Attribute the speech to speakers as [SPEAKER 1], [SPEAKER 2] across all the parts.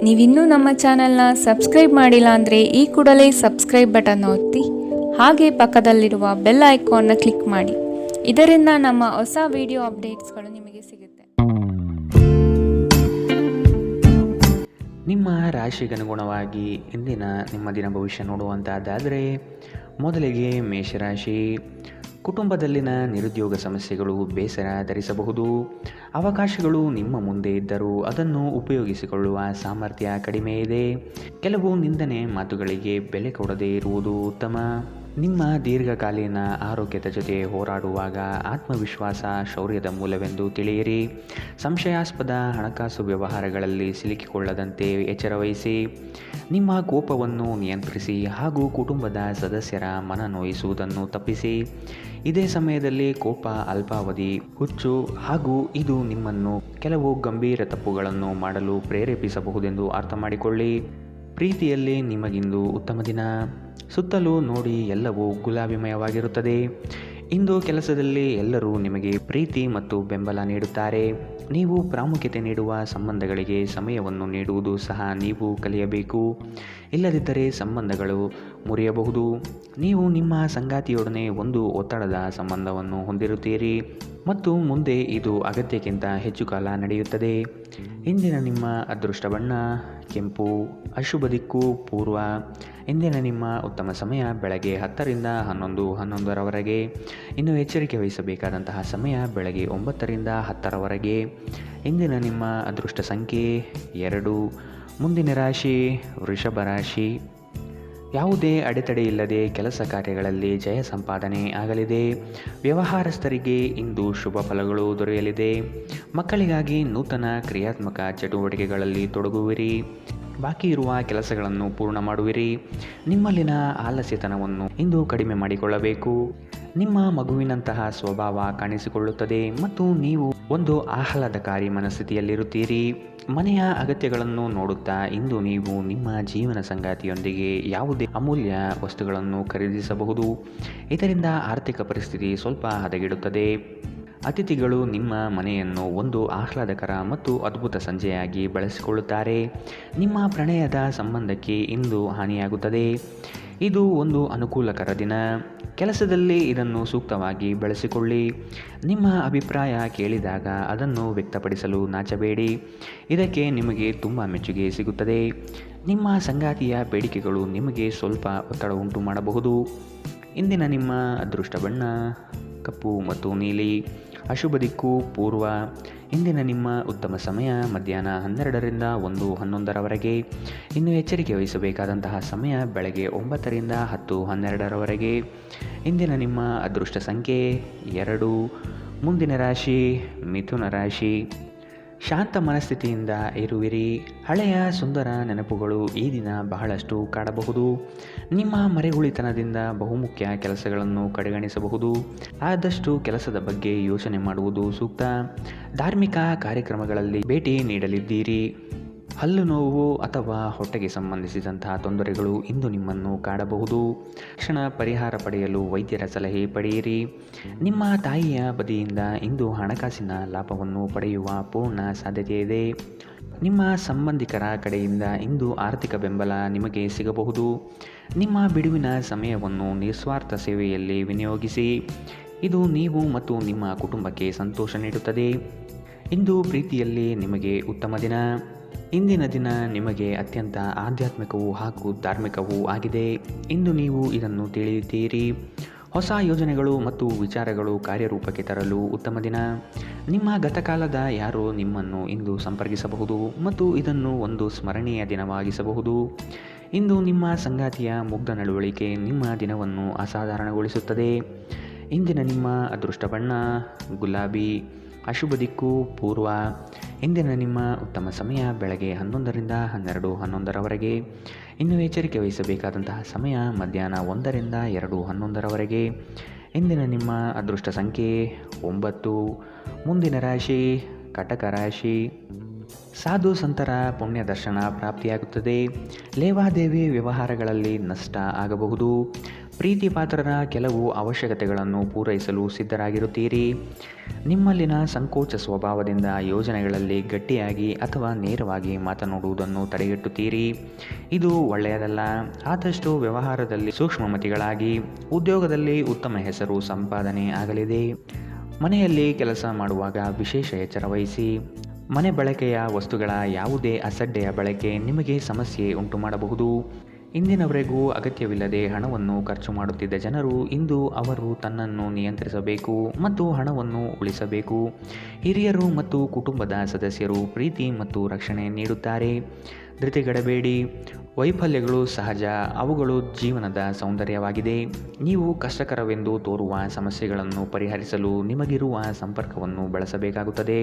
[SPEAKER 1] ನೀವಿನ್ನೂ ನಮ್ಮ ಚಾನೆಲ್ನ ಸಬ್ಸ್ಕ್ರೈಬ್ ಮಾಡಿಲ್ಲ ಅಂದರೆ ಈ ಕೂಡಲೇ ಸಬ್ಸ್ಕ್ರೈಬ್ ಬಟನ್ ಒತ್ತಿ ಹಾಗೆ ಪಕ್ಕದಲ್ಲಿರುವ ಬೆಲ್ ಐಕಾನ್ನ ಕ್ಲಿಕ್ ಮಾಡಿ. ಇದರಿಂದ ನಮ್ಮ ಹೊಸ ವಿಡಿಯೋ ಅಪ್ಡೇಟ್ಸ್ಗಳು ನಿಮಗೆ ಸಿಗುತ್ತೆ.
[SPEAKER 2] ನಿಮ್ಮ ರಾಶಿಗನುಗುಣವಾಗಿ ಇಂದಿನ ನಿಮ್ಮ ದಿನ ಭವಿಷ್ಯ ನೋಡುವಂತಹದ್ದಾದರೆ ಮೊದಲಿಗೆ ಮೇಷರಾಶಿ. ಕುಟುಂಬದಲ್ಲಿನ ನಿರುದ್ಯೋಗ ಸಮಸ್ಯೆಗಳು ಬೇಸರ ಧರಿಸಬಹುದು. ಅವಕಾಶಗಳು ನಿಮ್ಮ ಮುಂದೆ ಇದ್ದರೂ ಅದನ್ನು ಉಪಯೋಗಿಸಿಕೊಳ್ಳುವ ಸಾಮರ್ಥ್ಯ ಕಡಿಮೆ ಇದೆ. ಕೆಲವು ನಿಂದನೆ ಮಾತುಗಳಿಗೆ ಬೆಲೆ ಕೊಡದೇ ಇರುವುದು ಉತ್ತಮ. ನಿಮ್ಮ ದೀರ್ಘಕಾಲೀನ ಆರೋಗ್ಯದ ಜೊತೆ ಹೋರಾಡುವಾಗ ಆತ್ಮವಿಶ್ವಾಸ ಶೌರ್ಯದ ಮೂಲವೆಂದು ತಿಳಿಯಿರಿ. ಸಂಶಯಾಸ್ಪದ ಹಣಕಾಸು ವ್ಯವಹಾರಗಳಲ್ಲಿ ಸಿಲುಕಿಕೊಳ್ಳದಂತೆ ಎಚ್ಚರವಹಿಸಿ. ನಿಮ್ಮ ಕೋಪವನ್ನು ನಿಯಂತ್ರಿಸಿ ಹಾಗೂ ಕುಟುಂಬದ ಸದಸ್ಯರ ಮನ ನೋಯಿಸುವುದನ್ನು ತಪ್ಪಿಸಿ. ಇದೇ ಸಮಯದಲ್ಲಿ ಕೋಪ ಅಲ್ಪಾವಧಿ ಹುಚ್ಚು ಹಾಗೂ ಇದು ನಿಮ್ಮನ್ನು ಕೆಲವು ಗಂಭೀರ ತಪ್ಪುಗಳನ್ನು ಮಾಡಲು ಪ್ರೇರೇಪಿಸಬಹುದೆಂದು ಅರ್ಥ ಮಾಡಿಕೊಳ್ಳಿ. ಪ್ರೀತಿಯಲ್ಲಿ ನಿಮಗಿಂದು ಉತ್ತಮ ದಿನ. ಸುತ್ತಲೂ ನೋಡಿ ಎಲ್ಲವೂ ಗುಲಾಬಿಮಯವಾಗಿರುತ್ತದೆ. ಇಂದು ಕೆಲಸದಲ್ಲಿ ಎಲ್ಲರೂ ನಿಮಗೆ ಪ್ರೀತಿ ಮತ್ತು ಬೆಂಬಲ ನೀಡುತ್ತಾರೆ. ನೀವು ಪ್ರಾಮುಖ್ಯತೆ ನೀಡುವ ಸಂಬಂಧಗಳಿಗೆ ಸಮಯವನ್ನು ನೀಡುವುದು ಸಹ ನೀವು ಕಲಿಯಬೇಕು. ಇಲ್ಲದಿದ್ದರೆ ಸಂಬಂಧಗಳು ಮುರಿಯಬಹುದು. ನೀವು ನಿಮ್ಮ ಸಂಗಾತಿಯೊಡನೆ ಒಂದು ಒತ್ತಡದ ಸಂಬಂಧವನ್ನು ಹೊಂದಿರುತ್ತೀರಿ ಮತ್ತು ಮುಂದೆ ಇದು ಅಗತ್ಯಕ್ಕಿಂತ ಹೆಚ್ಚು ಕಾಲ ನಡೆಯುತ್ತದೆ. ಇಂದಿನ ನಿಮ್ಮ ಅದೃಷ್ಟ ಬಣ್ಣ ಕೆಂಪು. ಅಶುಭ ದಿಕ್ಕು ಪೂರ್ವ. ಇಂದಿನ ನಿಮ್ಮ ಉತ್ತಮ ಸಮಯ ಬೆಳಗ್ಗೆ 10ರಿಂದ 11ರವರೆಗೆ. ಇನ್ನು ಎಚ್ಚರಿಕೆ ವಹಿಸಬೇಕಾದಂತಹ ಸಮಯ ಬೆಳಗ್ಗೆ 9ರಿಂದ 10ರವರೆಗೆ. ಇಂದಿನ ನಿಮ್ಮ ಅದೃಷ್ಟ ಸಂಖ್ಯೆ 2. ಮುಂದಿನ ರಾಶಿ ವೃಷಭ ರಾಶಿ. ಯಾವುದೇ ಅಡೆತಡೆ ಇಲ್ಲದೆ ಕೆಲಸ ಕಾರ್ಯಗಳಲ್ಲಿ ಜಯ ಸಂಪಾದನೆ ಆಗಲಿದೆ. ವ್ಯವಹಾರಸ್ಥರಿಗೆ ಇಂದು ಶುಭ ಫಲಗಳು ದೊರೆಯಲಿದೆ. ಮಕ್ಕಳಿಗಾಗಿ ನೂತನ ಕ್ರಿಯಾತ್ಮಕ ಚಟುವಟಿಕೆಗಳಲ್ಲಿ ತೊಡಗುವಿರಿ. ಬಾಕಿ ಇರುವ ಕೆಲಸಗಳನ್ನು ಪೂರ್ಣ ಮಾಡುವಿರಿ. ನಿಮ್ಮಲ್ಲಿನ ಆಲಸ್ಯತನವನ್ನು ಇಂದು ಕಡಿಮೆ ಮಾಡಿಕೊಳ್ಳಬೇಕು. ನಿಮ್ಮ ಮಗುವಿನಂತಹ ಸ್ವಭಾವ ಕಾಣಿಸಿಕೊಳ್ಳುತ್ತದೆ ಮತ್ತು ನೀವು ಒಂದು ಆಹ್ಲಾದಕಾರಿ ಮನಸ್ಥಿತಿಯಲ್ಲಿರುತ್ತೀರಿ. ಮನೆಯ ಅಗತ್ಯಗಳನ್ನು ನೋಡುತ್ತಾ ಇಂದು ನೀವು ನಿಮ್ಮ ಜೀವನ ಸಂಗಾತಿಯೊಂದಿಗೆ ಯಾವುದೇ ಅಮೂಲ್ಯ ವಸ್ತುಗಳನ್ನು ಖರೀದಿಸಬಹುದು. ಇದರಿಂದ ಆರ್ಥಿಕ ಪರಿಸ್ಥಿತಿ ಸ್ವಲ್ಪ ಹದಗೆಡುತ್ತದೆ. ಅತಿಥಿಗಳು ನಿಮ್ಮ ಮನೆಯನ್ನು ಒಂದು ಆಹ್ಲಾದಕರ ಮತ್ತು ಅದ್ಭುತ ಸಂಜೆಯಾಗಿ ಬಳಸಿಕೊಳ್ಳುತ್ತಾರೆ. ನಿಮ್ಮ ಪ್ರಣಯದ ಸಂಬಂಧಕ್ಕೆ ಇಂದು ಹಾನಿಯಾಗುತ್ತದೆ. ಇದು ಒಂದು ಅನುಕೂಲಕರ ದಿನ. ಕೆಲಸದಲ್ಲಿ ಇದನ್ನು ಸೂಕ್ತವಾಗಿ ಬಳಸಿಕೊಳ್ಳಿ. ನಿಮ್ಮ ಅಭಿಪ್ರಾಯ ಕೇಳಿದಾಗ ಅದನ್ನು ವ್ಯಕ್ತಪಡಿಸಲು ನಾಚಬೇಡಿ. ಇದಕ್ಕೆ ನಿಮಗೆ ತುಂಬ ಮೆಚ್ಚುಗೆ ಸಿಗುತ್ತದೆ. ನಿಮ್ಮ ಸಂಗಾತಿಯ ಬೇಡಿಕೆಗಳು ನಿಮಗೆ ಸ್ವಲ್ಪ ಒತ್ತಡ ಉಂಟು ಮಾಡಬಹುದು. ಇಂದಿನ ನಿಮ್ಮ ಅದೃಷ್ಟ ಬಣ್ಣ ಕಪ್ಪು ಮತ್ತು ನೀಲಿ. ಅಶುಭ ದಿಕ್ಕು ಪೂರ್ವ. ಇಂದಿನ ನಿಮ್ಮ ಉತ್ತಮ ಸಮಯ ಮಧ್ಯಾಹ್ನ 12ರಿಂದ 11ರವರೆಗೆ. ಇನ್ನು ಎಚ್ಚರಿಕೆ ವಹಿಸಬೇಕಾದಂತಹ ಸಮಯ ಬೆಳಗ್ಗೆ 9ರಿಂದ 10:12ರವರೆಗೆ. ಇಂದಿನ ನಿಮ್ಮ ಅದೃಷ್ಟ ಸಂಖ್ಯೆ 2. ಮುಂದಿನ ರಾಶಿ ಮಿಥುನ ರಾಶಿ. ಶಾಂತ ಮನಸ್ಥಿತಿಯಿಂದ ಇರುವಿರಿ. ಹಳೆಯ ಸುಂದರ ನೆನಪುಗಳು ಈ ದಿನ ಬಹಳಷ್ಟು ಕಾಡಬಹುದು. ನಿಮ್ಮ ಮರೆಗುಳಿತನದಿಂದ ಬಹುಮುಖ್ಯ ಕೆಲಸಗಳನ್ನು ಕಡೆಗಣಿಸಬಹುದು. ಆದಷ್ಟು ಕೆಲಸದ ಬಗ್ಗೆ ಯೋಚನೆ ಮಾಡುವುದು ಸೂಕ್ತ. ಧಾರ್ಮಿಕ ಕಾರ್ಯಕ್ರಮಗಳಲ್ಲಿ ಭೇಟಿ ನೀಡಲಿದ್ದೀರಿ. ಹಲ್ಲು ನೋವು ಅಥವಾ ಹೊಟ್ಟೆಗೆ ಸಂಬಂಧಿಸಿದಂತಹ ತೊಂದರೆಗಳು ಇಂದು ನಿಮ್ಮನ್ನು ಕಾಡಬಹುದು. ತಕ್ಷಣ ಪರಿಹಾರ ಪಡೆಯಲು ವೈದ್ಯರ ಸಲಹೆ ಪಡೆಯಿರಿ. ನಿಮ್ಮ ತಾಯಿಯ ಬದಿಯಿಂದ ಇಂದು ಹಣಕಾಸಿನ ಲಾಭವನ್ನು ಪಡೆಯುವ ಪೂರ್ಣ ಸಾಧ್ಯತೆ ಇದೆ. ನಿಮ್ಮ ಸಂಬಂಧಿಕರ ಕಡೆಯಿಂದ ಇಂದು ಆರ್ಥಿಕ ಬೆಂಬಲ ನಿಮಗೆ ಸಿಗಬಹುದು. ನಿಮ್ಮ ಬಿಡುವಿನ ಸಮಯವನ್ನು ನಿಸ್ವಾರ್ಥ ಸೇವೆಯಲ್ಲಿ ವಿನಿಯೋಗಿಸಿ. ಇದು ನೀವು ಮತ್ತು ನಿಮ್ಮ ಕುಟುಂಬಕ್ಕೆ ಸಂತೋಷ ನೀಡುತ್ತದೆ. ಇಂದು ಪ್ರೀತಿಯಲ್ಲಿ ನಿಮಗೆ ಉತ್ತಮ ದಿನ. ಇಂದಿನ ದಿನ ನಿಮಗೆ ಅತ್ಯಂತ ಆಧ್ಯಾತ್ಮಿಕವೂ ಹಾಗೂ ಧಾರ್ಮಿಕವೂ ಆಗಿದೆ. ಇಂದು ನೀವು ಇದನ್ನು ತಿಳಿಯುತ್ತೀರಿ. ಹೊಸ ಯೋಜನೆಗಳು ಮತ್ತು ವಿಚಾರಗಳು ಕಾರ್ಯರೂಪಕ್ಕೆ ತರಲು ಉತ್ತಮ ದಿನ. ನಿಮ್ಮ ಗತಕಾಲದ ಯಾರೋ ನಿಮ್ಮನ್ನು ಇಂದು ಸಂಪರ್ಕಿಸಬಹುದು ಮತ್ತು ಇದನ್ನು ಒಂದು ಸ್ಮರಣೀಯ ದಿನವಾಗಿಸಬಹುದು. ಇಂದು ನಿಮ್ಮ ಸಂಗಾತಿಯ ಮುಗ್ಧ ನಡವಳಿಕೆ ನಿಮ್ಮ ದಿನವನ್ನು ಅಸಾಧಾರಣಗೊಳಿಸುತ್ತದೆ. ಇಂದಿನ ನಿಮ್ಮ ಅದೃಷ್ಟ ಬಣ್ಣ ಗುಲಾಬಿ. ಅಶುಭ ದಿಕ್ಕು ಪೂರ್ವ. ಇಂದಿನ ನಿಮ್ಮ ಉತ್ತಮ ಸಮಯ ಬೆಳಗ್ಗೆ 11ರಿಂದ 11ರವರೆಗೆ. ಇನ್ನು ಎಚ್ಚರಿಕೆ ವಹಿಸಬೇಕಾದಂತಹ ಸಮಯ ಮಧ್ಯಾಹ್ನ 1ರಿಂದ 2:11ರವರೆಗೆ. ಇಂದಿನ ನಿಮ್ಮ ಅದೃಷ್ಟ ಸಂಖ್ಯೆ 9. ಮುಂದಿನ ರಾಶಿ ಕಟಕ ರಾಶಿ. ಸಾಧು ಸಂತರ ಪುಣ್ಯ ದರ್ಶನ ಪ್ರಾಪ್ತಿಯಾಗುತ್ತದೆ. ಲೇವಾದೇವಿ ವ್ಯವಹಾರಗಳಲ್ಲಿ ನಷ್ಟ ಆಗಬಹುದು. ಪ್ರೀತಿ ಪಾತ್ರರ ಕೆಲವು ಅವಶ್ಯಕತೆಗಳನ್ನು ಪೂರೈಸಲು ಸಿದ್ಧರಾಗಿರುತ್ತೀರಿ. ನಿಮ್ಮಲ್ಲಿನ ಸಂಕೋಚ ಸ್ವಭಾವದಿಂದ ಯೋಜನೆಗಳಲ್ಲಿ ಗಟ್ಟಿಯಾಗಿ ಅಥವಾ ನೇರವಾಗಿ ಮಾತನಾಡುವುದನ್ನು ತಡೆಗಟ್ಟುತ್ತೀರಿ. ಇದು ಒಳ್ಳೆಯದಲ್ಲ. ಆದಷ್ಟು ವ್ಯವಹಾರದಲ್ಲಿ ಸೂಕ್ಷ್ಮಮತಿಗಳಾಗಿ. ಉದ್ಯೋಗದಲ್ಲಿ ಉತ್ತಮ ಹೆಸರು ಸಂಪಾದನೆ ಆಗಲಿದೆ. ಮನೆಯಲ್ಲಿ ಕೆಲಸ ಮಾಡುವಾಗ ವಿಶೇಷ ಎಚ್ಚರ ವಹಿಸಿ. ಮನೆ ಬಳಕೆಯ ವಸ್ತುಗಳ ಯಾವುದೇ ಅಸಡ್ಡೆಯ ಬಳಕೆ ನಿಮಗೆ ಸಮಸ್ಯೆ ಉಂಟು ಮಾಡಬಹುದು. ಇಂದಿನವರೆಗೂ ಅಗತ್ಯವಿಲ್ಲದೆ ಹಣವನ್ನು ಖರ್ಚು ಮಾಡುತ್ತಿದ್ದ ಜನರು ಇಂದು ಅವರು ತನ್ನನ್ನು ನಿಯಂತ್ರಿಸಬೇಕು ಮತ್ತು ಹಣವನ್ನು ಉಳಿಸಬೇಕು. ಹಿರಿಯರು ಮತ್ತು ಕುಟುಂಬದ ಸದಸ್ಯರು ಪ್ರೀತಿ ಮತ್ತು ರಕ್ಷಣೆ ನೀಡುತ್ತಾರೆ. ಧೃತಿಗೆಡಬೇಡಿ. ವೈಫಲ್ಯಗಳು ಸಹಜ, ಅವುಗಳು ಜೀವನದ ಸೌಂದರ್ಯವಾಗಿದೆ. ನೀವು ಕಷ್ಟಕರವೆಂದು ತೋರುವ ಸಮಸ್ಯೆಗಳನ್ನು ಪರಿಹರಿಸಲು ನಿಮಗಿರುವ ಸಂಪರ್ಕವನ್ನು ಬಳಸಬೇಕಾಗುತ್ತದೆ.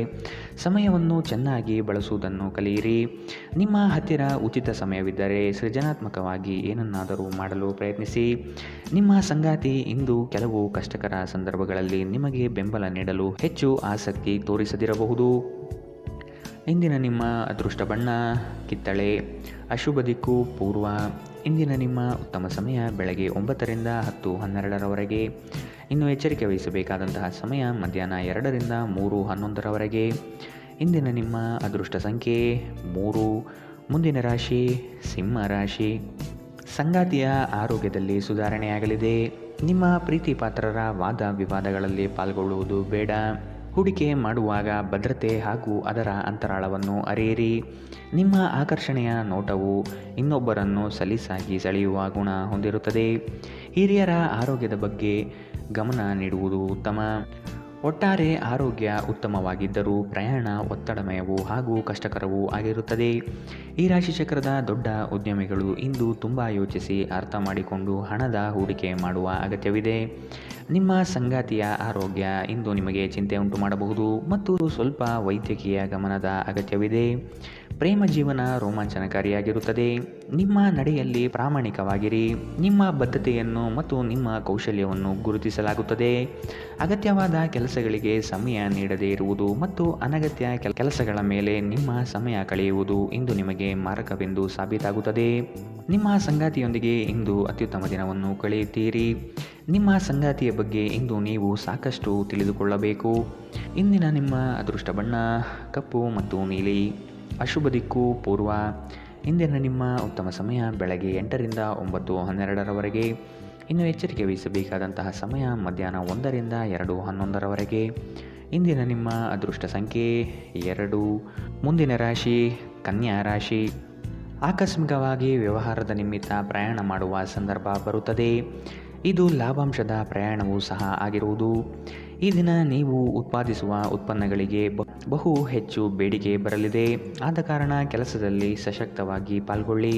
[SPEAKER 2] ಸಮಯವನ್ನು ಚೆನ್ನಾಗಿ ಬಳಸುವುದನ್ನು ಕಲಿಯಿರಿ. ನಿಮ್ಮ ಹತ್ತಿರ ಉಚಿತ ಸಮಯವಿದ್ದರೆ ಸೃಜನಾತ್ಮಕವಾಗಿ ಏನನ್ನಾದರೂ ಮಾಡಲು ಪ್ರಯತ್ನಿಸಿ. ನಿಮ್ಮ ಸಂಗಾತಿ ಇಂದು ಕೆಲವು ಕಷ್ಟಕರ ಸಂದರ್ಭಗಳಲ್ಲಿ ನಿಮಗೆ ಬೆಂಬಲ ನೀಡಲು ಹೆಚ್ಚು ಆಸಕ್ತಿ ತೋರಿಸದಿರಬಹುದು. ಇಂದಿನ ನಿಮ್ಮ ಅದೃಷ್ಟ ಬಣ್ಣ ಕಿತ್ತಳೆ. ಅಶುಭ ದಿಕ್ಕು ಪೂರ್ವ. ಇಂದಿನ ನಿಮ್ಮ ಉತ್ತಮ ಸಮಯ ಬೆಳಗ್ಗೆ 9ರಿಂದ 10:12ರವರೆಗೆ. ಇನ್ನು ಎಚ್ಚರಿಕೆ ವಹಿಸಬೇಕಾದಂತಹ ಸಮಯ ಮಧ್ಯಾಹ್ನ 2ರಿಂದ 3:11ರವರೆಗೆ. ಇಂದಿನ ನಿಮ್ಮ ಅದೃಷ್ಟ ಸಂಖ್ಯೆ 3. ಮುಂದಿನ ರಾಶಿ ಸಿಂಹ ರಾಶಿ. ಸಂಗಾತಿಯ ಆರೋಗ್ಯದಲ್ಲಿ ಸುಧಾರಣೆಯಾಗಲಿದೆ. ನಿಮ್ಮ ಪ್ರೀತಿ ಪಾತ್ರರ ವಾದ ವಿವಾದಗಳಲ್ಲಿ ಪಾಲ್ಗೊಳ್ಳುವುದು ಬೇಡ. ಹೂಡಿಕೆ ಮಾಡುವಾಗ ಭದ್ರತೆ ಹಾಗೂ ಅದರ ಅಂತರಾಳವನ್ನು ಅರಿಯಿರಿ. ನಿಮ್ಮ ಆಕರ್ಷಣೆಯ ನೋಟವು ಇನ್ನೊಬ್ಬರನ್ನು ಸಲೀಸಾಗಿ ಸೆಳೆಯುವ ಗುಣ ಹೊಂದಿರುತ್ತದೆ. ಹಿರಿಯರ ಆರೋಗ್ಯದ ಬಗ್ಗೆ ಗಮನ ನೀಡುವುದು ಉತ್ತಮ. ಒಟ್ಟಾರೆ ಆರೋಗ್ಯ ಉತ್ತಮವಾಗಿದ್ದರೂ ಪ್ರಯಾಣ ಒತ್ತಡಮಯವೂ ಹಾಗೂ ಕಷ್ಟಕರವೂ ಆಗಿರುತ್ತದೆ. ಈ ರಾಶಿಚಕ್ರದ ದೊಡ್ಡ ಉದ್ಯಮಿಗಳು ಇಂದು ತುಂಬ ಯೋಚಿಸಿ ಅರ್ಥ ಮಾಡಿಕೊಂಡು ಹಣದ ಹೂಡಿಕೆ ಮಾಡುವ ಅಗತ್ಯವಿದೆ. ನಿಮ್ಮ ಸಂಗಾತಿಯ ಆರೋಗ್ಯ ಇಂದು ನಿಮಗೆ ಚಿಂತೆ ಉಂಟು ಮಾಡಬಹುದು ಮತ್ತು ಸ್ವಲ್ಪ ವೈದ್ಯಕೀಯ ಗಮನದ ಅಗತ್ಯವಿದೆ. ಪ್ರೇಮ ಜೀವನ ರೋಮಾಂಚನಕಾರಿಯಾಗಿರುತ್ತದೆ. ನಿಮ್ಮ ನಡೆಯಲ್ಲಿ ಪ್ರಾಮಾಣಿಕವಾಗಿರಿ. ನಿಮ್ಮ ಬದ್ಧತೆಯನ್ನು ಮತ್ತು ನಿಮ್ಮ ಕೌಶಲ್ಯವನ್ನು ಗುರುತಿಸಲಾಗುತ್ತದೆ. ಅಗತ್ಯವಾದ ಕೆಲಸಗಳಿಗೆ ಸಮಯ ನೀಡದೇ ಇರುವುದು ಮತ್ತು ಅನಗತ್ಯ ಕೆಲಸಗಳ ಮೇಲೆ ನಿಮ್ಮ ಸಮಯ ಕಳೆಯುವುದು ಇಂದು ನಿಮಗೆ ಮಾರಕವೆಂದು ಸಾಬೀತಾಗುತ್ತದೆ. ನಿಮ್ಮ ಸಂಗಾತಿಯೊಂದಿಗೆ ಇಂದು ಅತ್ಯುತ್ತಮ ದಿನವನ್ನು ಕಳೆಯುತ್ತೀರಿ. ನಿಮ್ಮ ಸಂಗಾತಿಯ ಬಗ್ಗೆ ಇಂದು ನೀವು ಸಾಕಷ್ಟು ತಿಳಿದುಕೊಳ್ಳಬೇಕು. ಇಂದಿನ ನಿಮ್ಮ ಅದೃಷ್ಟ ಬಣ್ಣ ಕಪ್ಪು ಮತ್ತು ನೀಲಿ. ಅಶುಭ ದಿಕ್ಕು ಪೂರ್ವ. ಇಂದಿನ ನಿಮ್ಮ ಉತ್ತಮ ಸಮಯ ಬೆಳಗ್ಗೆ 8ರಿಂದ 9:12ರವರೆಗೆ. ಇನ್ನು ಎಚ್ಚರಿಕೆ ವಹಿಸಬೇಕಾದಂತಹ ಸಮಯ ಮಧ್ಯಾಹ್ನ 1ರಿಂದ 2:11ರವರೆಗೆ. ಇಂದಿನ ನಿಮ್ಮ ಅದೃಷ್ಟ ಸಂಖ್ಯೆ 2. ಮುಂದಿನ ರಾಶಿ ಕನ್ಯಾ ರಾಶಿ. ಆಕಸ್ಮಿಕವಾಗಿ ವ್ಯವಹಾರದ ನಿಮಿತ್ತ ಪ್ರಯಾಣ ಮಾಡುವ ಸಂದರ್ಭ ಬರುತ್ತದೆ. ಇದು ಲಾಭಾಂಶದ ಪ್ರಯಾಣವೂ ಸಹ ಆಗಿರುವುದು. ಈ ದಿನ ನೀವು ಉತ್ಪಾದಿಸುವ ಉತ್ಪನ್ನಗಳಿಗೆ ಬಹು ಹೆಚ್ಚು ಬೇಡಿಕೆ ಬರಲಿದೆ. ಆದ ಕಾರಣ ಕೆಲಸದಲ್ಲಿ ಸಶಕ್ತವಾಗಿ ಪಾಲ್ಗೊಳ್ಳಿ.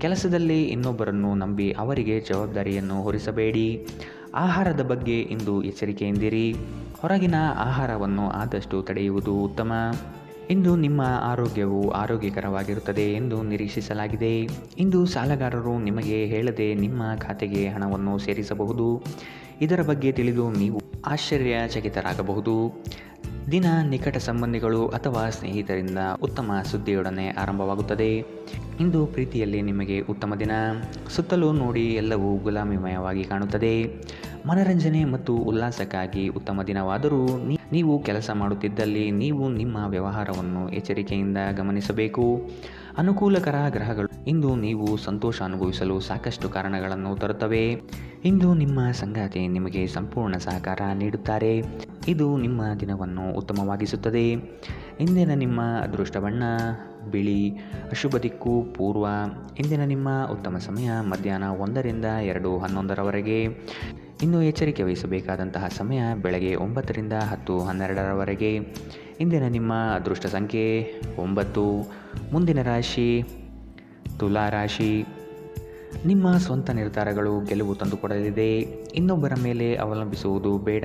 [SPEAKER 2] ಕೆಲಸದಲ್ಲಿ ಇನ್ನೊಬ್ಬರನ್ನು ನಂಬಿ ಅವರಿಗೆ ಜವಾಬ್ದಾರಿಯನ್ನು ಹೊರಿಸಬೇಡಿ. ಆಹಾರದ ಬಗ್ಗೆ ಇಂದು ಎಚ್ಚರಿಕೆಯಿಂದಿರಿ. ಹೊರಗಿನ ಆಹಾರವನ್ನು ಆದಷ್ಟು ತಡೆಯುವುದು ಉತ್ತಮ. ಇಂದು ನಿಮ್ಮ ಆರೋಗ್ಯವು ಆರೋಗ್ಯಕರವಾಗಿರುತ್ತದೆ ಎಂದು ನಿರೀಕ್ಷಿಸಲಾಗಿದೆ. ಇಂದು ಸಾಲಗಾರರು ನಿಮಗೆ ಹೇಳದೆ ನಿಮ್ಮ ಖಾತೆಗೆ ಹಣವನ್ನು ಸೇರಿಸಬಹುದು. ಇದರ ಬಗ್ಗೆ ತಿಳಿದು ನೀವು ಆಶ್ಚರ್ಯಚಕಿತರಾಗಬಹುದು. ದಿನ ನಿಕಟ ಸಂಬಂಧಿಗಳು ಅಥವಾ ಸ್ನೇಹಿತರಿಂದ ಉತ್ತಮ ಸುದ್ದಿಯೊಡನೆ ಆರಂಭವಾಗುತ್ತದೆ. ಇಂದು ಪ್ರೀತಿಯಲ್ಲಿ ನಿಮಗೆ ಉತ್ತಮ ದಿನ. ಸುತ್ತಲೂ ನೋಡಿ ಎಲ್ಲವೂ ಗುಲಾಮಿಮಯವಾಗಿ ಕಾಣುತ್ತದೆ. ಮನರಂಜನೆ ಮತ್ತು ಉಲ್ಲಾಸಕ್ಕಾಗಿ ಉತ್ತಮ ದಿನವಾದರೂ ನೀವು ಕೆಲಸ ಮಾಡುತ್ತಿದ್ದಲ್ಲಿ ನೀವು ನಿಮ್ಮ ವ್ಯವಹಾರವನ್ನು ಎಚ್ಚರಿಕೆಯಿಂದ ಗಮನಿಸಬೇಕು. ಅನುಕೂಲಕರ ಗ್ರಹಗಳು ಇಂದು ನೀವು ಸಂತೋಷ ಅನುಭವಿಸಲು ಸಾಕಷ್ಟು ಕಾರಣಗಳನ್ನು ತರುತ್ತವೆ. ಇಂದು ನಿಮ್ಮ ಸಂಗಾತಿ ನಿಮಗೆ ಸಂಪೂರ್ಣ ಸಹಕಾರ ನೀಡುತ್ತಾರೆ. ಇದು ನಿಮ್ಮ ದಿನವನ್ನು ಉತ್ತಮವಾಗಿಸುತ್ತದೆ. ಇಂದಿನ ನಿಮ್ಮ ಅದೃಷ್ಟ ಬಣ್ಣ ಬಿಳಿ. ಅಶುಭ ದಿಕ್ಕು ಪೂರ್ವ. ಇಂದಿನ ನಿಮ್ಮ ಉತ್ತಮ ಸಮಯ ಮಧ್ಯಾಹ್ನ 1ರಿಂದ 2:11ರವರೆಗೆ. ಇನ್ನು ಎಚ್ಚರಿಕೆ ವಹಿಸಬೇಕಾದಂತಹ ಸಮಯ ಬೆಳಗ್ಗೆ 9ರಿಂದ 10:12ರವರೆಗೆ. ಇಂದಿನ ನಿಮ್ಮ ಅದೃಷ್ಟ ಸಂಖ್ಯೆ 9. ಮುಂದಿನ ರಾಶಿ ತುಲಾ ರಾಶಿ. ನಿಮ್ಮ ಸ್ವಂತ ನಿರ್ಧಾರಗಳು ಗೆಲುವು ತಂದುಕೊಡಲಿದೆ. ಇನ್ನೊಬ್ಬರ ಮೇಲೆ ಅವಲಂಬಿಸುವುದು ಬೇಡ.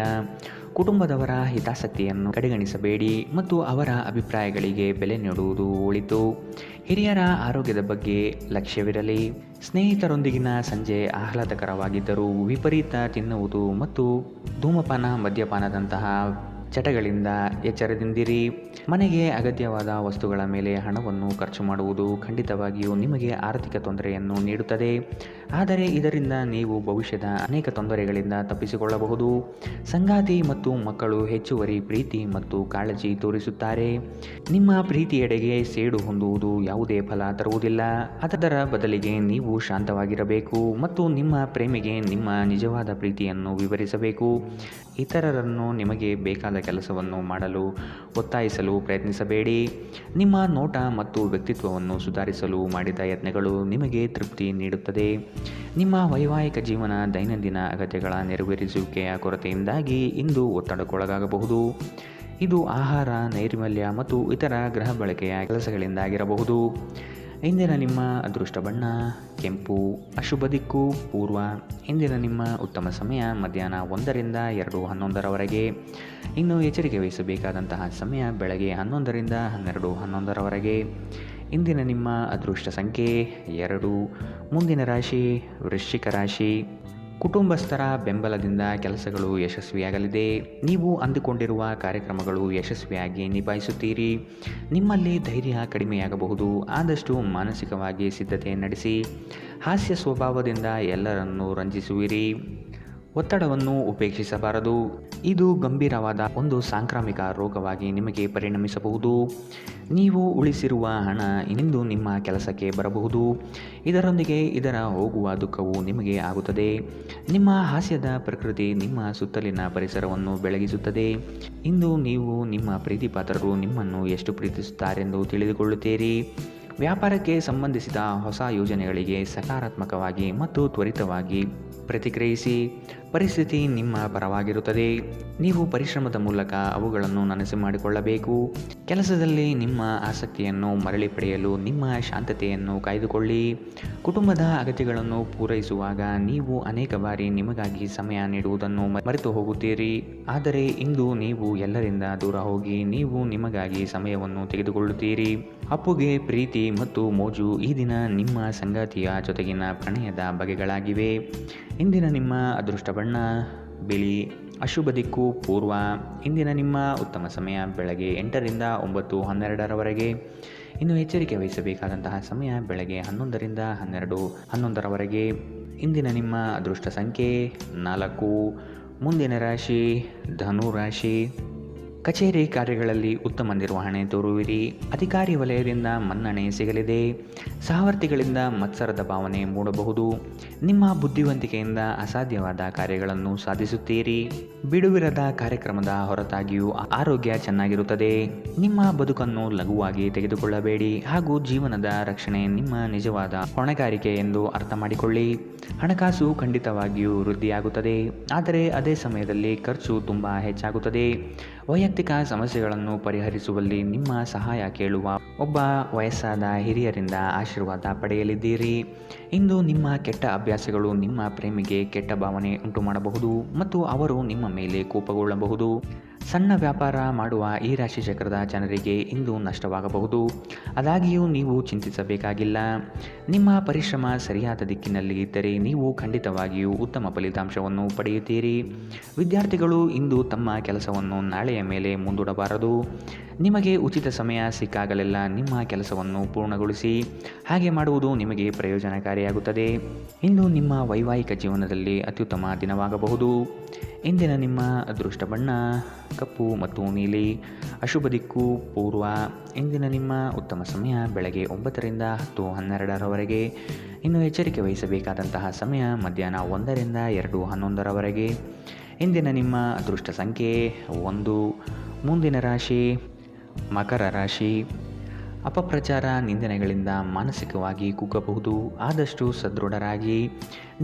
[SPEAKER 2] ಕುಟುಂಬದವರ ಹಿತಾಸಕ್ತಿಯನ್ನು ಕಡೆಗಣಿಸಬೇಡಿ ಮತ್ತು ಅವರ ಅಭಿಪ್ರಾಯಗಳಿಗೆ ಬೆಲೆ ನೀಡುವುದು ಒಳಿತು. ಹಿರಿಯರ ಆರೋಗ್ಯದ ಬಗ್ಗೆ ಲಕ್ಷ್ಯವಿರಲಿ. ಸ್ನೇಹಿತರೊಂದಿಗಿನ ಸಂಜೆ ಆಹ್ಲಾದಕರವಾಗಿದ್ದರೂ ವಿಪರೀತ ತಿನ್ನುವುದು ಮತ್ತು ಧೂಮಪಾನ ಮದ್ಯಪಾನದಂತಹ ಚಟಗಳಿಂದ ಎಚ್ಚರದಿಂದಿರಿ. ಮನೆಗೆ ಅಗತ್ಯವಾದ ವಸ್ತುಗಳ ಮೇಲೆ ಹಣವನ್ನು ಖರ್ಚು ಮಾಡುವುದು ಖಂಡಿತವಾಗಿಯೂ ನಿಮಗೆ ಆರ್ಥಿಕ ತೊಂದರೆಯನ್ನು ನೀಡುತ್ತದೆ. ಆದರೆ ಇದರಿಂದ ನೀವು ಭವಿಷ್ಯದ ಅನೇಕ ತೊಂದರೆಗಳಿಂದ ತಪ್ಪಿಸಿಕೊಳ್ಳಬಹುದು. ಸಂಗಾತಿ ಮತ್ತು ಮಕ್ಕಳು ಹೆಚ್ಚುವರಿ ಪ್ರೀತಿ ಮತ್ತು ಕಾಳಜಿ ತೋರಿಸುತ್ತಾರೆ. ನಿಮ್ಮ ಪ್ರೀತಿಯೆಡೆಗೆ ಸೇಡು ಹೊಂದುವುದು ಯಾವುದೇ ಫಲ ತರುವುದಿಲ್ಲ. ಅದರ ಬದಲಿಗೆ ನೀವು ಶಾಂತವಾಗಿರಬೇಕು ಮತ್ತು ನಿಮ್ಮ ಪ್ರೇಮಿಗೆ ನಿಮ್ಮ ನಿಜವಾದ ಪ್ರೀತಿಯನ್ನು ವಿವರಿಸಬೇಕು. ಇತರರನ್ನು ನಿಮಗೆ ಬೇಕಾದ ಕೆಲಸವನ್ನು ಮಾಡಲು ಒತ್ತಾಯಿಸಲು ಪ್ರಯತ್ನಿಸಬೇಡಿ. ನಿಮ್ಮ ನೋಟ ಮತ್ತು ವ್ಯಕ್ತಿತ್ವವನ್ನು ಸುಧಾರಿಸಲು ಮಾಡಿದ ಯತ್ನಗಳು ನಿಮಗೆ ತೃಪ್ತಿ ನೀಡುತ್ತದೆ. ನಿಮ್ಮ ವೈವಾಹಿಕ ಜೀವನ ದೈನಂದಿನ ಅಗತ್ಯಗಳ ನೆರವೇರಿಸುವಿಕೆಯ ಕೊರತೆಯಿಂದಾಗಿ ಇಂದು ಒತ್ತಡಕ್ಕೊಳಗಾಗಬಹುದು. ಇದು ಆಹಾರ, ನೈರ್ಮಲ್ಯ ಮತ್ತು ಇತರ ಗೃಹ ಬಳಕೆಯ ಕೆಲಸಗಳಿಂದಾಗಿರಬಹುದು. ಇಂದಿನ ನಿಮ್ಮ ಅದೃಷ್ಟ ಬಣ್ಣ ಕೆಂಪು. ಅಶುಭ ದಿಕ್ಕು ಪೂರ್ವ. ಇಂದಿನ ನಿಮ್ಮ ಉತ್ತಮ ಸಮಯ ಮಧ್ಯಾಹ್ನ 1ರಿಂದ 2:11ರವರೆಗೆ. ಇನ್ನು ಎಚ್ಚರಿಕೆ ವಹಿಸಬೇಕಾದಂತಹ ಸಮಯ ಬೆಳಗ್ಗೆ 11ರಿಂದ 12:11ರವರೆಗೆ. ಇಂದಿನ ನಿಮ್ಮ ಅದೃಷ್ಟ ಸಂಖ್ಯೆ 2. ಮುಂದಿನ ರಾಶಿ ವೃಶ್ಚಿಕ ರಾಶಿ. ಕುಟುಂಬಸ್ಥರ ಬೆಂಬಲದಿಂದ ಕೆಲಸಗಳು ಯಶಸ್ವಿಯಾಗಲಿದೆ. ನೀವು ಅಂದುಕೊಂಡಿರುವ ಕಾರ್ಯಕ್ರಮಗಳು ಯಶಸ್ವಿಯಾಗಿ ನಿಭಾಯಿಸುತ್ತೀರಿ. ನಿಮ್ಮಲ್ಲಿ ಧೈರ್ಯ ಕಡಿಮೆಯಾಗಬಹುದು. ಆದಷ್ಟು ಮಾನಸಿಕವಾಗಿ ಸಿದ್ಧತೆ ನಡೆಸಿ. ಹಾಸ್ಯ ಸ್ವಭಾವದಿಂದ ಎಲ್ಲರನ್ನೂ ರಂಜಿಸುವಿರಿ. ಒತ್ತಡವನ್ನು ಉಪೇಕ್ಷಿಸಬಾರದು. ಇದು ಗಂಭೀರವಾದ ಒಂದು ಸಾಂಕ್ರಾಮಿಕ ರೋಗವಾಗಿ ನಿಮಗೆ ಪರಿಣಮಿಸಬಹುದು. ನೀವು ಉಳಿಸಿರುವ ಹಣ ಇಂದು ನಿಮ್ಮ ಕೆಲಸಕ್ಕೆ ಬರಬಹುದು. ಇದರೊಂದಿಗೆ ಇದರ ಹೋಗುವ ದುಃಖವು ನಿಮಗೆ ಆಗುತ್ತದೆ. ನಿಮ್ಮ ಹಾಸ್ಯದ ಪ್ರಕೃತಿ ನಿಮ್ಮ ಸುತ್ತಲಿನ ಪರಿಸರವನ್ನು ಬೆಳಗಿಸುತ್ತದೆ. ಇಂದು ನೀವು ನಿಮ್ಮ ಪ್ರೀತಿಪಾತ್ರರು ನಿಮ್ಮನ್ನು ಎಷ್ಟು ಪ್ರೀತಿಸುತ್ತಾರೆಂದು ತಿಳಿದುಕೊಳ್ಳುತ್ತೀರಿ. ವ್ಯಾಪಾರಕ್ಕೆ ಸಂಬಂಧಿಸಿದ ಹೊಸ ಯೋಜನೆಗಳಿಗೆ ಸಕಾರಾತ್ಮಕವಾಗಿ ಮತ್ತು ತ್ವರಿತವಾಗಿ ಪ್ರತಿಕ್ರಿಯಿಸಿ. ಪರಿಸ್ಥಿತಿ ನಿಮ್ಮ ಪರವಾಗಿರುತ್ತದೆ. ನೀವು ಪರಿಶ್ರಮದ ಮೂಲಕ ಅವುಗಳನ್ನು ನನಸು ಮಾಡಿಕೊಳ್ಳಬೇಕು. ಕೆಲಸದಲ್ಲಿ ನಿಮ್ಮ ಆಸಕ್ತಿಯನ್ನು ಮರಳಿ ಪಡೆಯಲು ನಿಮ್ಮ ಶಾಂತತೆಯನ್ನು ಕಾಯ್ದುಕೊಳ್ಳಿ. ಕುಟುಂಬದ ಅಗತ್ಯಗಳನ್ನು ಪೂರೈಸುವಾಗ ನೀವು ಅನೇಕ ಬಾರಿ ನಿಮಗಾಗಿ ಸಮಯ ನೀಡುವುದನ್ನು ಮರೆತು ಹೋಗುತ್ತೀರಿ. ಆದರೆ ಇಂದು ನೀವು ಎಲ್ಲರಿಂದ ದೂರ ಹೋಗಿ ನೀವು ನಿಮಗಾಗಿ ಸಮಯವನ್ನು ತೆಗೆದುಕೊಳ್ಳುತ್ತೀರಿ. ಅಪ್ಪುಗೆ ಪ್ರೀತಿ ಮತ್ತು ಮೋಜು ಈ ದಿನ ನಿಮ್ಮ ಸಂಗಾತಿಯ ಜೊತೆಗಿನ ಪ್ರಣಯದ ಬಗೆಗಳಾಗಿವೆ. ಇಂದಿನ ನಿಮ್ಮ ಅದೃಷ್ಟ ಬಣ್ಣ ಬಿಳಿ. ಅಶುಭ ದಿಕ್ಕು ಪೂರ್ವ. ಇಂದಿನ ನಿಮ್ಮ ಉತ್ತಮ ಸಮಯ ಬೆಳಗ್ಗೆ 8ರಿಂದ 9:12ರವರೆಗೆ. ಇನ್ನು ಎಚ್ಚರಿಕೆ ವಹಿಸಬೇಕಾದಂತಹ ಸಮಯ ಬೆಳಗ್ಗೆ 11ರಿಂದ 12:11ರವರೆಗೆ. ಇಂದಿನ ನಿಮ್ಮ ಅದೃಷ್ಟ ಸಂಖ್ಯೆ 4. ಮುಂದಿನ ರಾಶಿ ಧನು ರಾಶಿ. ಕಚೇರಿ ಕಾರ್ಯಗಳಲ್ಲಿ ಉತ್ತಮ ನಿರ್ವಹಣೆ ತೋರುವಿರಿ. ಅಧಿಕಾರಿ ವಲಯದಿಂದ ಮನ್ನಣೆ ಸಿಗಲಿದೆ. ಸಹವರ್ತಿಗಳಿಂದ ಮತ್ಸರದ ಭಾವನೆ ಮೂಡಬಹುದು. ನಿಮ್ಮ ಬುದ್ಧಿವಂತಿಕೆಯಿಂದ ಅಸಾಧ್ಯವಾದ ಕಾರ್ಯಗಳನ್ನು ಸಾಧಿಸುತ್ತೀರಿ. ಬಿಡುವಿರದ ಕಾರ್ಯಕ್ರಮದ ಹೊರತಾಗಿಯೂ ಆರೋಗ್ಯ ಚೆನ್ನಾಗಿರುತ್ತದೆ. ನಿಮ್ಮ ಬದುಕನ್ನು ಲಘುವಾಗಿ ತೆಗೆದುಕೊಳ್ಳಬೇಡಿ ಹಾಗೂ ಜೀವನದ ರಕ್ಷಣೆ ನಿಮ್ಮ ನಿಜವಾದ ಹೊಣೆಗಾರಿಕೆ ಎಂದು ಅರ್ಥ ಮಾಡಿಕೊಳ್ಳಿ. ಹಣಕಾಸು ಖಂಡಿತವಾಗಿಯೂ ವೃದ್ಧಿಯಾಗುತ್ತದೆ, ಆದರೆ ಅದೇ ಸಮಯದಲ್ಲಿ ಖರ್ಚು ತುಂಬ ಹೆಚ್ಚಾಗುತ್ತದೆ. ವೈಯಕ್ತಿಕ ಸಮಸ್ಯೆಗಳನ್ನು ಪರಿಹರಿಸುವಲ್ಲಿ ನಿಮ್ಮ ಸಹಾಯ ಕೇಳುವ ಒಬ್ಬ ವಯಸ್ಸಾದ ಹಿರಿಯರಿಂದ ಆಶೀರ್ವಾದ ಪಡೆಯಲಿದ್ದೀರಿ. ಇಂದು ನಿಮ್ಮ ಕೆಟ್ಟ ಅಭ್ಯಾಸಗಳು ನಿಮ್ಮ ಪ್ರೇಮಿಗೆ ಕೆಟ್ಟ ಭಾವನೆ ಉಂಟು ಮಾಡಬಹುದು ಮತ್ತು ಅವರು ನಿಮ್ಮ ಮೇಲೆ ಕೋಪಗೊಳ್ಳಬಹುದು. ಸಣ್ಣ ವ್ಯಾಪಾರ ಮಾಡುವ ಈ ರಾಶಿ ಚಕ್ರದ ಜನರಿಗೆ ಇಂದು ನಷ್ಟವಾಗಬಹುದು. ಆದಾಗ್ಯೂ ನೀವು ಚಿಂತಿಸಬೇಕಾಗಿಲ್ಲ. ನಿಮ್ಮ ಪರಿಶ್ರಮ ಸರಿಯಾದ ದಿಕ್ಕಿನಲ್ಲಿ ಇದ್ದರೆ ನೀವು ಖಂಡಿತವಾಗಿಯೂ ಉತ್ತಮ ಫಲಿತಾಂಶವನ್ನು ಪಡೆಯುತ್ತೀರಿ. ವಿದ್ಯಾರ್ಥಿಗಳು ಇಂದು ತಮ್ಮ ಕೆಲಸವನ್ನು ನಾಳೆಯ ಮೇಲೆ ಮುಂದೂಡಬಾರದು. ನಿಮಗೆ ಉಚಿತ ಸಮಯ ಸಿಕ್ಕಾಗಲೆಲ್ಲ ನಿಮ್ಮ ಕೆಲಸವನ್ನು ಪೂರ್ಣಗೊಳಿಸಿ. ಹಾಗೆ ಮಾಡುವುದು ನಿಮಗೆ ಪ್ರಯೋಜನಕಾರಿಯಾಗುತ್ತದೆ. ಇಂದು ನಿಮ್ಮ ವೈವಾಹಿಕ ಜೀವನದಲ್ಲಿ ಅತ್ಯುತ್ತಮ ದಿನವಾಗಬಹುದು. ಇಂದಿನ ನಿಮ್ಮ ಅದೃಷ್ಟ ಬಣ್ಣ ಕಪ್ಪು ಮತ್ತು ನೀಲಿ. ಅಶುಭ ದಿಕ್ಕು ಪೂರ್ವ. ಇಂದಿನ ನಿಮ್ಮ ಉತ್ತಮ ಸಮಯ ಬೆಳಗ್ಗೆ 9ರಿಂದ 10:12ರವರೆಗೆ. ಇನ್ನು ಎಚ್ಚರಿಕೆ ವಹಿಸಬೇಕಾದಂತಹ ಸಮಯ ಮಧ್ಯಾಹ್ನ 1ರಿಂದ 2:11ರವರೆಗೆ. ಇಂದಿನ ನಿಮ್ಮ ಅದೃಷ್ಟ ಸಂಖ್ಯೆ 1. ಮುಂದಿನ ರಾಶಿ ಮಕರ ರಾಶಿ. ಅಪಪ್ರಚಾರ ನಿಂದನೆಗಳಿಂದ ಮಾನಸಿಕವಾಗಿ ಕುಗ್ಗಬಹುದು. ಆದಷ್ಟು ಸದೃಢರಾಗಿ.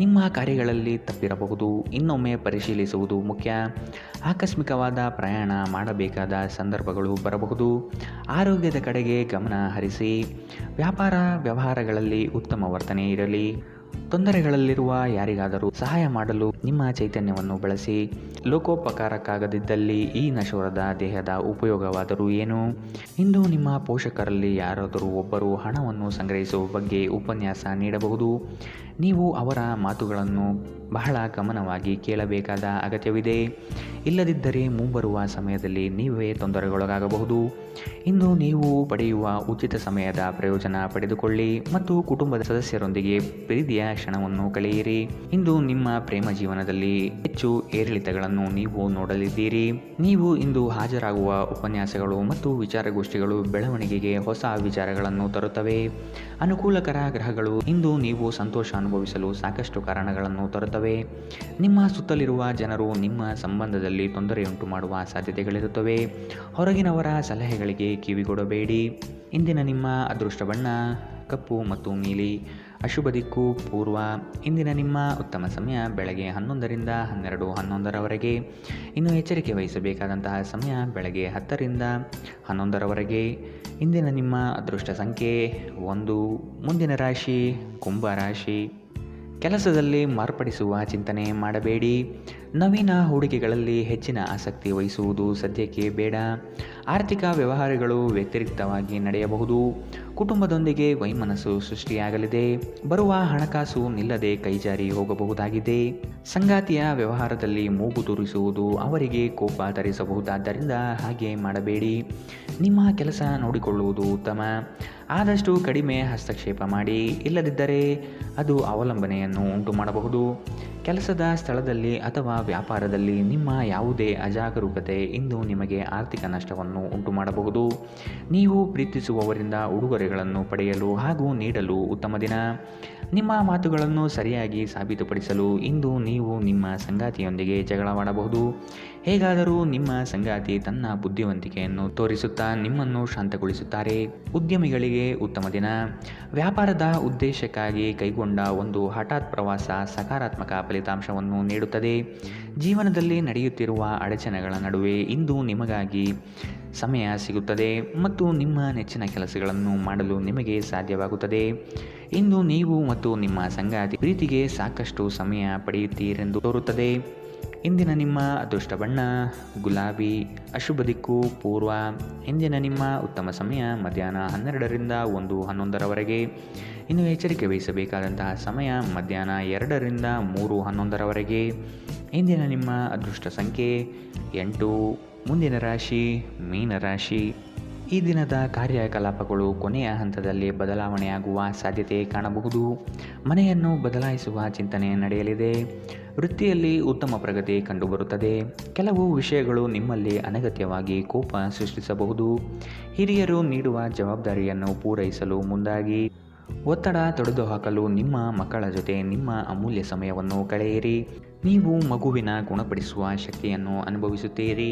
[SPEAKER 2] ನಿಮ್ಮ ಕಾರ್ಯಗಳಲ್ಲಿ ತಪ್ಪಿರಬಹುದು, ಇನ್ನೊಮ್ಮೆ ಪರಿಶೀಲಿಸುವುದು ಮುಖ್ಯ. ಆಕಸ್ಮಿಕವಾದ ಪ್ರಯಾಣ ಮಾಡಬೇಕಾದ ಸಂದರ್ಭಗಳು ಬರಬಹುದು. ಆರೋಗ್ಯದ ಕಡೆಗೆ ಗಮನ ಹರಿಸಿ. ವ್ಯಾಪಾರ ವ್ಯವಹಾರಗಳಲ್ಲಿ ಉತ್ತಮ ವರ್ತನೆ ಇರಲಿ. ತೊಂದರೆಗಳಲ್ಲಿರುವ ಯಾರಿಗಾದರೂ ಸಹಾಯ ಮಾಡಲು ನಿಮ್ಮ ಚೈತನ್ಯವನ್ನು ಬಳಸಿ. ಲೋಕೋಪಕಾರಕ್ಕಾಗದಿದ್ದಲ್ಲಿ ಈ ನಶ್ವರದ ದೇಹದ ಉಪಯೋಗವಾದರೂ ಏನು? ಇಂದು ನಿಮ್ಮ ಪೋಷಕರಲ್ಲಿ ಯಾರಾದರೂ ಒಬ್ಬರು ಹಣವನ್ನು ಸಂಗ್ರಹಿಸುವ ಬಗ್ಗೆ ಉಪನ್ಯಾಸ ನೀಡಬಹುದು. ನೀವು ಅವರ ಮಾತುಗಳನ್ನು ಬಹಳ ಗಮನವಾಗಿ ಕೇಳಬೇಕಾದ ಅಗತ್ಯವಿದೆ. ಇಲ್ಲದಿದ್ದರೆ ಮುಂಬರುವ ಸಮಯದಲ್ಲಿ ನೀವೇ ತೊಂದರೆಗೊಳಗಾಗಬಹುದು. ಇಂದು ನೀವು ಪಡೆಯುವ ಉಚಿತ ಸಮಯದ ಪ್ರಯೋಜನ ಪಡೆದುಕೊಳ್ಳಿ ಮತ್ತು ಕುಟುಂಬದ ಸದಸ್ಯರೊಂದಿಗೆ ಪ್ರೀತಿಯ ಕ್ಷಣವನ್ನು ಕಳೆಯಿರಿ. ಇಂದು ನಿಮ್ಮ ಪ್ರೇಮ ಜೀವನದಲ್ಲಿ ಹೆಚ್ಚು ಏರಿಳಿತಗಳನ್ನು ನೀವು ನೋಡಲಿದ್ದೀರಿ. ನೀವು ಇಂದು ಹಾಜರಾಗುವ ಉಪನ್ಯಾಸಗಳು ಮತ್ತು ವಿಚಾರಗೋಷ್ಠಿಗಳು ಬೆಳವಣಿಗೆಗೆ ಹೊಸ ವಿಚಾರಗಳನ್ನು ತರುತ್ತವೆ. ಅನುಕೂಲಕರ ಗ್ರಹಗಳು ಇಂದು ನೀವು ಸಂತೋಷ ಅನುಭವಿಸಲು ಸಾಕಷ್ಟು ಕಾರಣಗಳನ್ನು ತರುತ್ತವೆ. ನಿಮ್ಮ ಸುತ್ತಲಿರುವ ಜನರು ನಿಮ್ಮ ಸಂಬಂಧದಲ್ಲಿ ತೊಂದರೆಯುಂಟು ಮಾಡುವ ಸಾಧ್ಯತೆಗಳಿರುತ್ತವೆ. ಹೊರಗಿನವರ ಸಲಹೆಗಳಿಗೆ ಕಿವಿಗೊಡಬೇಡಿ. ಇಂದಿನ ನಿಮ್ಮ ಅದೃಷ್ಟ ಬಣ್ಣ ಕಪ್ಪು ಮತ್ತು ನೀಲಿ. ಅಶುಭ ದಿಕ್ಕು ಪೂರ್ವ. ಇಂದಿನ ನಿಮ್ಮ ಉತ್ತಮ ಸಮಯ ಬೆಳಗ್ಗೆ 11ರಿಂದ 12:11ರವರೆಗೆ. ಇನ್ನು ಎಚ್ಚರಿಕೆ ವಹಿಸಬೇಕಾದಂತಹ ಸಮಯ ಬೆಳಗ್ಗೆ 10ರಿಂದ 11ರವರೆಗೆ. ಇಂದಿನ ನಿಮ್ಮ ಅದೃಷ್ಟ ಸಂಖ್ಯೆ 1. ಮುಂದಿನ ರಾಶಿ ಕುಂಭ ರಾಶಿ. ಕೆಲಸದಲ್ಲಿ ಮಾರ್ಪಡಿಸುವ ಚಿಂತನೆ ಮಾಡಬೇಡಿ. ನವೀನ ಹೂಡಿಕೆಗಳಲ್ಲಿ ಹೆಚ್ಚಿನ ಆಸಕ್ತಿ ವಹಿಸುವುದು ಸದ್ಯಕ್ಕೆ ಬೇಡ. ಆರ್ಥಿಕ ವ್ಯವಹಾರಗಳು ವ್ಯತಿರಿಕ್ತವಾಗಿ ನಡೆಯಬಹುದು. ಕುಟುಂಬದೊಂದಿಗೆ ವೈಮನಸ್ಸು ಸೃಷ್ಟಿಯಾಗಲಿದೆ. ಬರುವ ಹಣಕಾಸು ನಿಲ್ಲದೆ ಕೈಜಾರಿ ಹೋಗಬಹುದಾಗಿದೆ. ಸಂಗಾತಿಯ ವ್ಯವಹಾರದಲ್ಲಿ ಮೂಗು ತೂರಿಸುವುದು ಅವರಿಗೆ ಕೋಪ ತರಿಸಬಹುದಾದ್ದರಿಂದ ಹಾಗೆ ಮಾಡಬೇಡಿ. ನಿಮ್ಮ ಕೆಲಸ ನೋಡಿಕೊಳ್ಳುವುದು ಉತ್ತಮ. ಆದಷ್ಟು ಕಡಿಮೆ ಹಸ್ತಕ್ಷೇಪ ಮಾಡಿ. ಇಲ್ಲದಿದ್ದರೆ ಅದು ಅವಲಂಬನೆಯನ್ನು ಉಂಟು ಮಾಡಬಹುದು. ಕೆಲಸದ ಸ್ಥಳದಲ್ಲಿ ಅಥವಾ ವ್ಯಾಪಾರದಲ್ಲಿ ನಿಮ್ಮ ಯಾವುದೇ ಅಜಾಗರೂಕತೆ ಇಂದು ನಿಮಗೆ ಆರ್ಥಿಕ ನಷ್ಟವನ್ನು ಉಂಟು ಮಾಡಬಹುದು. ನೀವು ಪ್ರೀತಿಸುವವರಿಂದ ಉಡುಗೊರೆಗಳನ್ನು ಪಡೆಯಲು ಹಾಗೂ ನೀಡಲು ಉತ್ತಮ ದಿನ. ನಿಮ್ಮ ಮಾತುಗಳನ್ನು ಸರಿಯಾಗಿ ಸಾಬೀತುಪಡಿಸಲು ಇಂದು ನೀವು ನಿಮ್ಮ ಸಂಗಾತಿಯೊಂದಿಗೆ ಜಗಳವಾಡಬಹುದು. ಹೇಗಾದರೂ ನಿಮ್ಮ ಸಂಗಾತಿ ತನ್ನ ಬುದ್ಧಿವಂತಿಕೆಯನ್ನು ತೋರಿಸುತ್ತಾ ನಿಮ್ಮನ್ನು ಶಾಂತಗೊಳಿಸುತ್ತಾರೆ. ಉದ್ಯಮಿಗಳಿಗೆ ಉತ್ತಮ ದಿನ. ವ್ಯಾಪಾರದ ಉದ್ದೇಶಕ್ಕಾಗಿ ಕೈಗೊಂಡ ಒಂದು ಹಠಾತ್ ಪ್ರವಾಸ ಸಕಾರಾತ್ಮಕ ಫಲಿತಾಂಶವನ್ನು ನೀಡುತ್ತದೆ. ಜೀವನದಲ್ಲಿ ನಡೆಯುತ್ತಿರುವ ಅಡಚಣೆಗಳ ನಡುವೆ ಇಂದು ನಿಮಗಾಗಿ ಸಮಯ ಸಿಗುತ್ತದೆ ಮತ್ತು ನಿಮ್ಮ ನೆಚ್ಚಿನ ಕೆಲಸಗಳನ್ನು ಮಾಡಲು ನಿಮಗೆ ಸಾಧ್ಯವಾಗುತ್ತದೆ. ಇಂದು ನೀವು ಮತ್ತು ನಿಮ್ಮ ಸಂಗಾತಿ ಪ್ರೀತಿಗೆ ಸಾಕಷ್ಟು ಸಮಯ ಪಡೆಯುತ್ತೀರೆಂದು ತೋರುತ್ತದೆ. ಇಂದಿನ ನಿಮ್ಮ ಅದೃಷ್ಟ ಬಣ್ಣ ಗುಲಾಬಿ. ಅಶುಭ ದಿಕ್ಕು ಪೂರ್ವ. ಇಂದಿನ ನಿಮ್ಮ ಉತ್ತಮ ಸಮಯ ಮಧ್ಯಾಹ್ನ 12ರಿಂದ 1:11ರವರೆಗೆ. ಇನ್ನು ಎಚ್ಚರಿಕೆ ವಹಿಸಬೇಕಾದಂತಹ ಸಮಯ ಮಧ್ಯಾಹ್ನ 2ರಿಂದ 3:11ರವರೆಗೆ. ಇಂದಿನ ನಿಮ್ಮ ಅದೃಷ್ಟ ಸಂಖ್ಯೆ 8. ಮುಂದಿನ ರಾಶಿ ಮೀನರಾಶಿ. ಈ ದಿನದ ಕಾರ್ಯಕಲಾಪಗಳು ಕೊನೆಯ ಹಂತದಲ್ಲಿ ಬದಲಾವಣೆಯಾಗುವ ಸಾಧ್ಯತೆ ಕಾಣಬಹುದು. ಮನೆಯನ್ನು ಬದಲಾಯಿಸುವ ಚಿಂತನೆ ನಡೆಯಲಿದೆ. ವೃತ್ತಿಯಲ್ಲಿ ಉತ್ತಮ ಪ್ರಗತಿ ಕಂಡುಬರುತ್ತದೆ. ಕೆಲವು ವಿಷಯಗಳು ನಿಮ್ಮಲ್ಲಿ ಅನಗತ್ಯವಾಗಿ ಕೋಪ ಸೃಷ್ಟಿಸಬಹುದು. ಹಿರಿಯರು ನೀಡುವ ಜವಾಬ್ದಾರಿಯನ್ನು ಪೂರೈಸಲು ಮುಂದಾಗಿ. ಒತ್ತಡ ತೊಡೆದುಹಾಕಲು ನಿಮ್ಮ ಮಕ್ಕಳ ಜೊತೆ ನಿಮ್ಮ ಅಮೂಲ್ಯ ಸಮಯವನ್ನು ಕಳೆಯಿರಿ. ನೀವು ಮಗುವಿನ ಗುಣಪಡಿಸುವ ಶಕ್ತಿಯನ್ನು ಅನುಭವಿಸುತ್ತೀರಿ.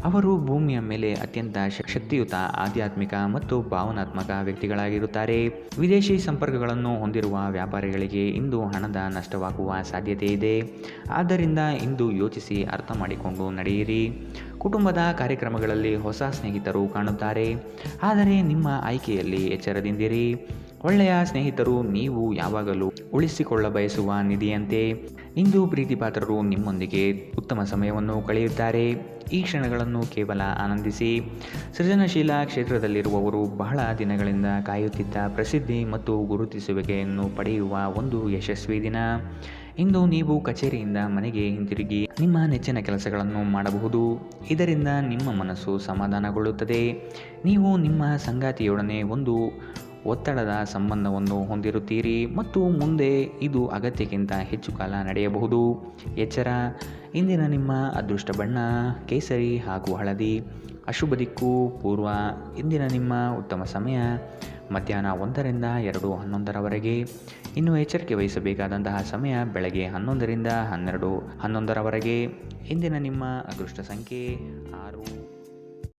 [SPEAKER 2] ಅವರು ಭೂಮಿಯ ಮೇಲೆ ಅತ್ಯಂತ ಶಕ್ತಿಯುತ ಆಧ್ಯಾತ್ಮಿಕ ಮತ್ತು ಭಾವನಾತ್ಮಕ ವ್ಯಕ್ತಿಗಳಾಗಿರುತ್ತಾರೆ. ವಿದೇಶಿ ಸಂಪರ್ಕಗಳನ್ನು ಹೊಂದಿರುವ ವ್ಯಾಪಾರಿಗಳಿಗೆ ಇಂದು ಹಣದ ನಷ್ಟವಾಗುವ ಸಾಧ್ಯತೆ ಇದೆ. ಆದ್ದರಿಂದ ಇಂದು ಯೋಚಿಸಿ ಅರ್ಥ ಮಾಡಿಕೊಂಡು ನಡೆಯಿರಿ. ಕುಟುಂಬದ ಕಾರ್ಯಕ್ರಮಗಳಲ್ಲಿ ಹೊಸ ಸ್ನೇಹಿತರು ಕಾಣುತ್ತಾರೆ. ಆದರೆ ನಿಮ್ಮ ಆಯ್ಕೆಯಲ್ಲಿ ಎಚ್ಚರದಿಂದಿರಿ. ಒಳ್ಳೆಯ ಸ್ನೇಹಿತರು ನೀವು ಯಾವಾಗಲೂ ಉಳಿಸಿಕೊಳ್ಳ ಬಯಸುವ ನಿಧಿಯಂತೆ. ಇಂದು ಪ್ರೀತಿಪಾತ್ರರು ನಿಮ್ಮೊಂದಿಗೆ ಉತ್ತಮ ಸಮಯವನ್ನು ಕಳೆಯುತ್ತಾರೆ. ಈ ಕ್ಷಣಗಳನ್ನು ಕೇವಲ ಆನಂದಿಸಿ. ಸೃಜನಶೀಲ ಕ್ಷೇತ್ರದಲ್ಲಿರುವವರು ಬಹಳ ದಿನಗಳಿಂದ ಕಾಯುತ್ತಿದ್ದ ಪ್ರಸಿದ್ಧಿ ಮತ್ತು ಗುರುತಿಸುವಿಕೆಯನ್ನು ಪಡೆಯುವ ಒಂದು ಯಶಸ್ವಿ ದಿನ. ಇಂದು ನೀವು ಕಚೇರಿಯಿಂದ ಮನೆಗೆ ಹಿಂತಿರುಗಿ ನಿಮ್ಮ ನೆಚ್ಚಿನ ಕೆಲಸಗಳನ್ನು ಮಾಡಬಹುದು. ಇದರಿಂದ ನಿಮ್ಮ ಮನಸ್ಸು ಸಮಾಧಾನಗೊಳ್ಳುತ್ತದೆ. ನೀವು ನಿಮ್ಮ ಸಂಗಾತಿಯೊಡನೆ ಒಂದು ಒತ್ತಡದ ಸಂಬಂಧವನ್ನು ಹೊಂದಿರುತ್ತೀರಿ ಮತ್ತು ಮುಂದೆ ಇದು ಅಗತ್ಯಕ್ಕಿಂತ ಹೆಚ್ಚು ಕಾಲ ನಡೆಯಬಹುದು. ಎಚ್ಚರ. ಇಂದಿನ ನಿಮ್ಮ ಅದೃಷ್ಟ ಬಣ್ಣ ಕೇಸರಿ ಹಾಗೂ ಹಳದಿ. ಅಶುಭ ದಿಕ್ಕು ಪೂರ್ವ. ಇಂದಿನ ನಿಮ್ಮ ಉತ್ತಮ ಸಮಯ ಮಧ್ಯಾಹ್ನ 1ರಿಂದ 2:11ರವರೆಗೆ. ಇನ್ನು ಎಚ್ಚರಿಕೆ ವಹಿಸಬೇಕಾದಂತಹ ಸಮಯ ಬೆಳಗ್ಗೆ 11ರಿಂದ 12:11ರವರೆಗೆ. ಇಂದಿನ ನಿಮ್ಮ ಅದೃಷ್ಟ ಸಂಖ್ಯೆ 6.